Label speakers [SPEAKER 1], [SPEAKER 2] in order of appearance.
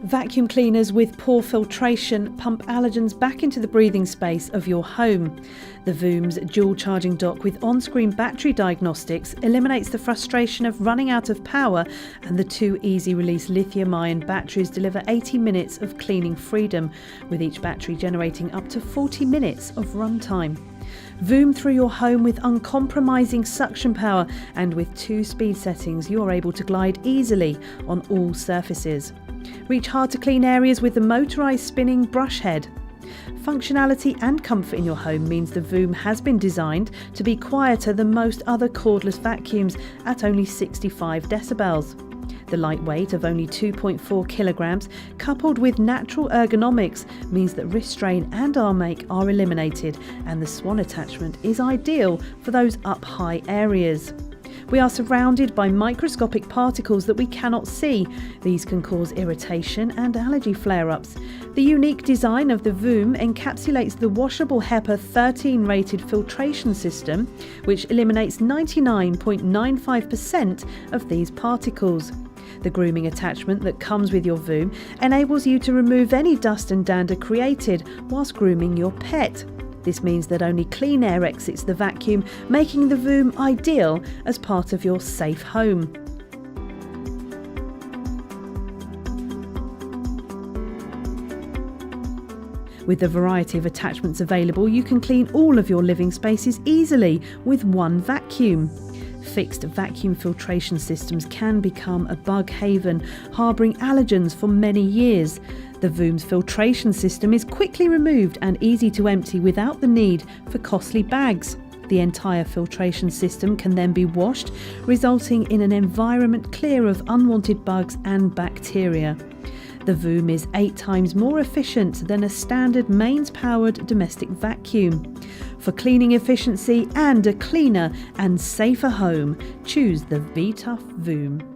[SPEAKER 1] Vacuum cleaners with poor filtration pump allergens back into the breathing space of your home. The VOOM's dual charging dock with on-screen battery diagnostics eliminates the frustration of running out of power, and the two easy-release lithium-ion batteries deliver 80 minutes of cleaning freedom, with each battery generating up to 40 minutes of runtime. VOOM through your home with uncompromising suction power, and with 2 speed settings you're able to glide easily on all surfaces. Reach hard to clean areas with the motorised spinning brush head. Functionality and comfort in your home means the VOOM has been designed to be quieter than most other cordless vacuums at only 65 decibels. The light weight of only 2.4 kilograms, coupled with natural ergonomics, means that wrist strain and arm ache are eliminated, and the swan attachment is ideal for those up-high areas. We are surrounded by microscopic particles that we cannot see. These can cause irritation and allergy flare-ups. The unique design of the VOOM encapsulates the washable HEPA 13 rated filtration system, which eliminates 99.95% of these particles. The grooming attachment that comes with your VOOM enables you to remove any dust and dander created whilst grooming your pet. This means that only clean air exits the vacuum, making the VOOM ideal as part of your safe home. With the variety of attachments available, you can clean all of your living spaces easily with one vacuum. Fixed vacuum filtration systems can become a bug haven, harbouring allergens for many years. The VOOM's filtration system is quickly removed and easy to empty without the need for costly bags. The entire filtration system can then be washed, resulting in an environment clear of unwanted bugs and bacteria. The VOOM is 8 times more efficient than a standard mains-powered domestic vacuum. For cleaning efficiency and a cleaner and safer home, choose the V-TUF VOOM.